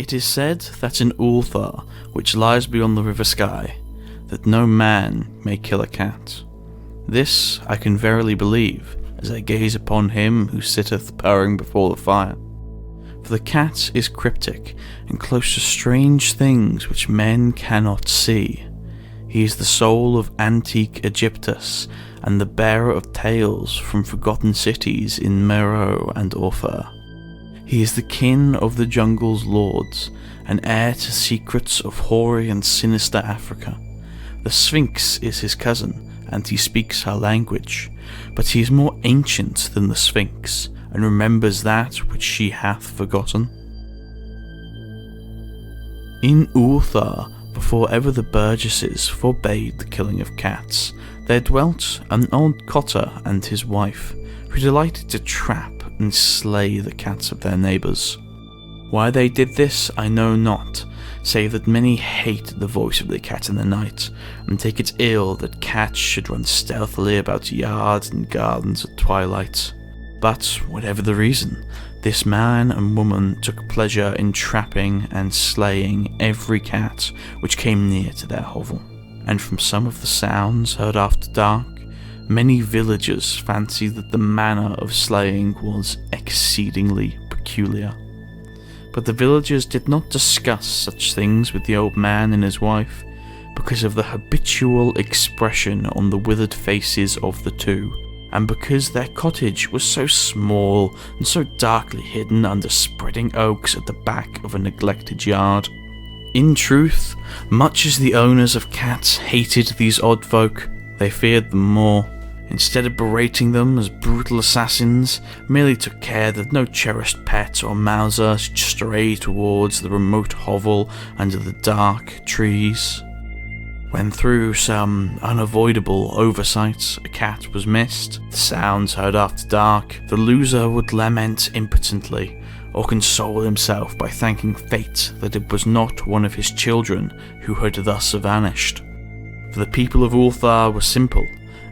It is said that in Ulthar, which lies beyond the river Sky, that no man may kill a cat. This I can verily believe, as I gaze upon him who sitteth purring before the fire. For the cat is cryptic, and close to strange things which men cannot see. He is the soul of antique Egyptus, and the bearer of tales from forgotten cities in Meroe and Ulthar. He is the kin of the jungle's lords, and heir to secrets of hoary and sinister Africa. The Sphinx is his cousin, and he speaks her language, but he is more ancient than the Sphinx, and remembers that which she hath forgotten. In Ulthar, before ever the burgesses forbade the killing of cats, there dwelt an old cotter and his wife, who delighted to trap and slay the cats of their neighbours. Why they did this I know not, save that many hate the voice of the cat in the night, and take it ill that cats should run stealthily about yards and gardens at twilight. But, whatever the reason, this man and woman took pleasure in trapping and slaying every cat which came near to their hovel, and from some of the sounds heard after dark, many villagers fancied that the manner of slaying was exceedingly peculiar. But the villagers did not discuss such things with the old man and his wife, because of the habitual expression on the withered faces of the two, and because their cottage was so small and so darkly hidden under spreading oaks at the back of a neglected yard. In truth, much as the owners of cats hated these odd folk, they feared them more. Instead of berating them as brutal assassins, merely took care that no cherished pet or mouser should stray towards the remote hovel under the dark trees. When through some unavoidable oversight a cat was missed, the sounds heard after dark, the loser would lament impotently, or console himself by thanking fate that it was not one of his children who had thus vanished. For the people of Ulthar were simple,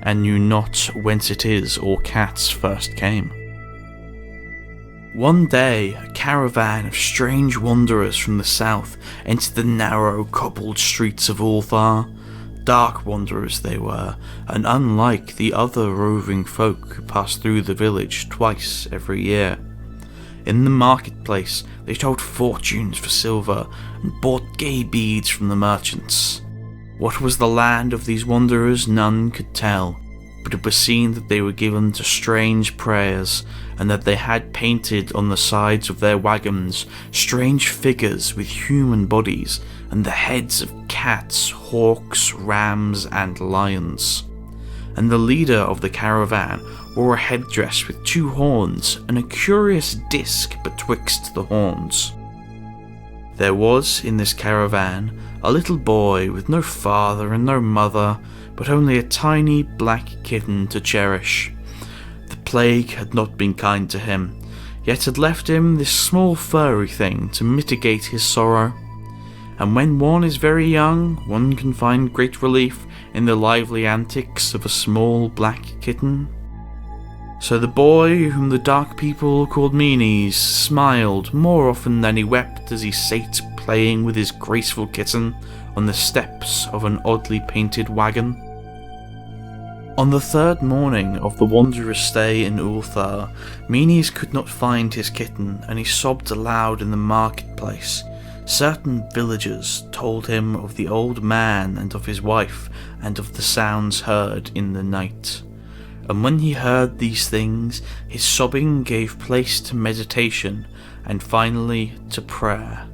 and knew not whence it is all cats first came. One day, a caravan of strange wanderers from the south entered the narrow, cobbled streets of Ulthar. Dark wanderers they were, and unlike the other roving folk who passed through the village twice every year. In the marketplace, they told fortunes for silver and bought gay beads from the merchants. What was the land of these wanderers none could tell, but it was seen that they were given to strange prayers, and that they had painted on the sides of their wagons strange figures with human bodies and the heads of cats, hawks, rams, and lions. And the leader of the caravan wore a headdress with 2 horns and a curious disc betwixt the horns. There was in this caravan a little boy with no father and no mother, but only a tiny black kitten to cherish. The plague had not been kind to him, yet had left him this small furry thing to mitigate his sorrow. And when one is very young, one can find great relief in the lively antics of a small black kitten. So the boy, whom the dark people called Meanies, smiled more often than he wept as he sate playing with his graceful kitten on the steps of an oddly painted wagon. On the 3rd morning of the wanderer's stay in Ulthar, Meanies could not find his kitten, and he sobbed aloud in the marketplace. Certain villagers told him of the old man and of his wife, and of the sounds heard in the night. And when he heard these things, his sobbing gave place to meditation, and finally to prayer.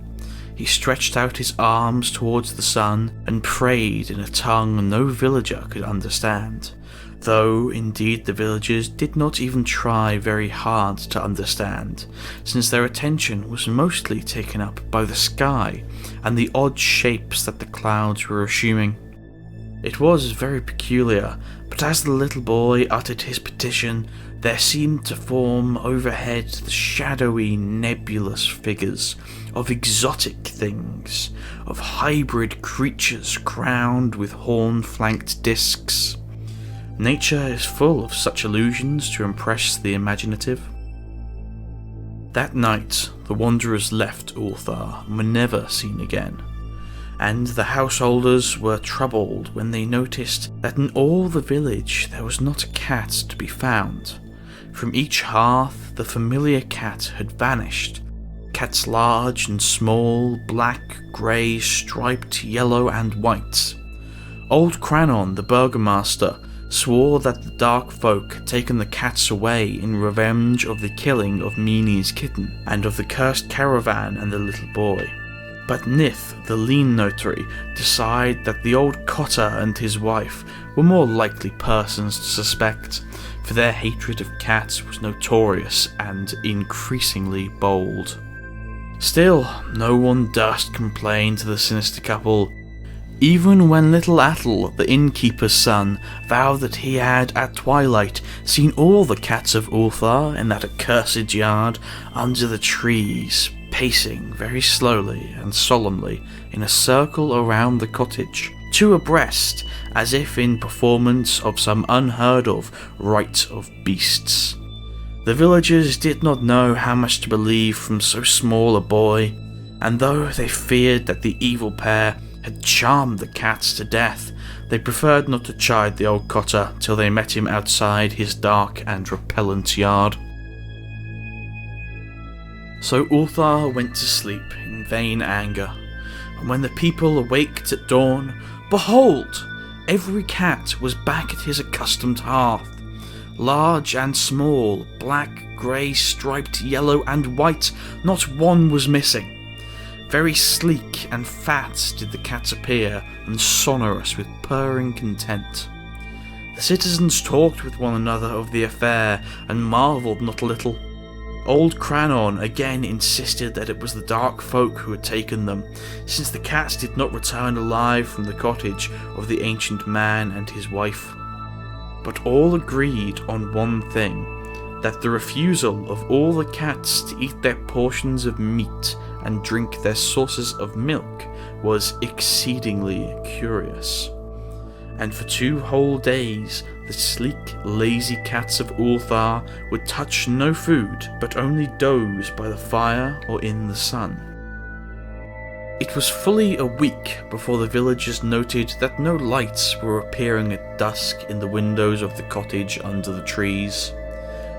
He stretched out his arms towards the sun, and prayed in a tongue no villager could understand, though indeed the villagers did not even try very hard to understand, since their attention was mostly taken up by the sky and the odd shapes that the clouds were assuming. It was very peculiar, but as the little boy uttered his petition, there seemed to form overhead the shadowy, nebulous figures of exotic things, of hybrid creatures crowned with horn-flanked discs. Nature is full of such illusions to impress the imaginative. That night, the wanderers left Ulthar and were never seen again, and the householders were troubled when they noticed that in all the village there was not a cat to be found. From each hearth the familiar cat had vanished. Cats large and small, black, grey, striped, yellow and white. Old Crannon, the burgomaster, swore that the dark folk had taken the cats away in revenge of the killing of Meanie's kitten, and of the cursed caravan and the little boy. But Nith, the lean notary, decided that the old cotter and his wife were more likely persons to suspect, for their hatred of cats was notorious and increasingly bold. Still, no one durst complain to the sinister couple, even when little Atle, the innkeeper's son, vowed that he had at twilight seen all the cats of Ulthar in that accursed yard under the trees, pacing very slowly and solemnly in a circle around the cottage, two abreast, as if in performance of some unheard of rite of beasts. The villagers did not know how much to believe from so small a boy, and though they feared that the evil pair had charmed the cats to death, they preferred not to chide the old cotter till they met him outside his dark and repellent yard. So Ulthar went to sleep in vain anger, and when the people awaked at dawn, behold! Every cat was back at his accustomed hearth. Large and small, black, grey, striped, yellow and white, not one was missing. Very sleek and fat did the cats appear, and sonorous with purring content. The citizens talked with one another of the affair, and marvelled not a little. Old Crannon again insisted that it was the dark folk who had taken them, since the cats did not return alive from the cottage of the ancient man and his wife. But all agreed on one thing, that the refusal of all the cats to eat their portions of meat and drink their sources of milk was exceedingly curious. And for 2 whole days the sleek, lazy cats of Ulthar would touch no food, but only doze by the fire or in the sun. It was fully a week before the villagers noted that no lights were appearing at dusk in the windows of the cottage under the trees.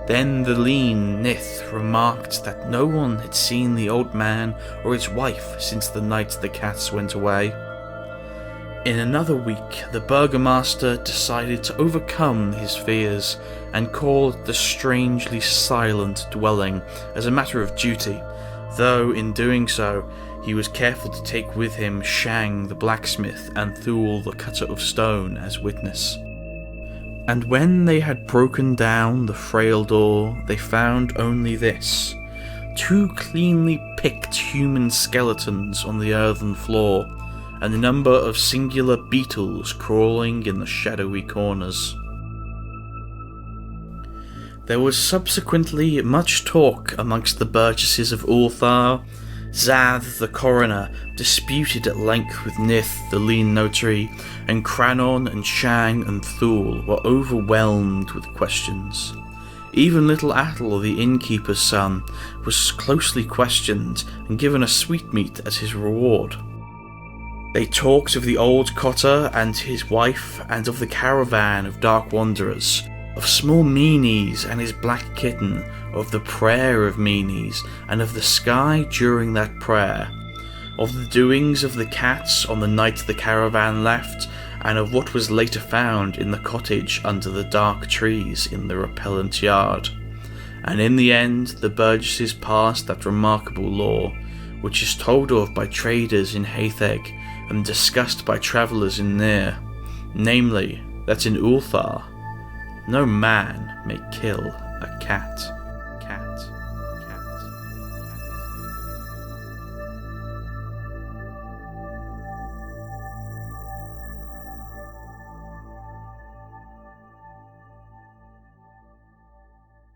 Then the lean Nith remarked that no one had seen the old man or his wife since the night the cats went away. In another week, the burgomaster decided to overcome his fears and called the strangely silent dwelling as a matter of duty, though in doing so, he was careful to take with him Shang the blacksmith and Thule the cutter of stone as witness. And when they had broken down the frail door, they found only this: 2 cleanly picked human skeletons on the earthen floor, and a number of singular beetles crawling in the shadowy corners. There was subsequently much talk amongst the burgesses of Ulthar. Zath the coroner disputed at length with Nith the lean notary, and Crannon and Shang and Thule were overwhelmed with questions. Even little Atle, the innkeeper's son, was closely questioned and given a sweetmeat as his reward. They talked of the old cotter and his wife, and of the caravan of dark wanderers, of small Meanies and his black kitten, of the prayer of Meanies, and of the sky during that prayer, of the doings of the cats on the night the caravan left, and of what was later found in the cottage under the dark trees in the repellent yard. And in the end, the burgesses passed that remarkable law, which is told of by traders in Hatheg and discussed by travellers in Nir, namely, that in Ulthar, no man may kill a cat.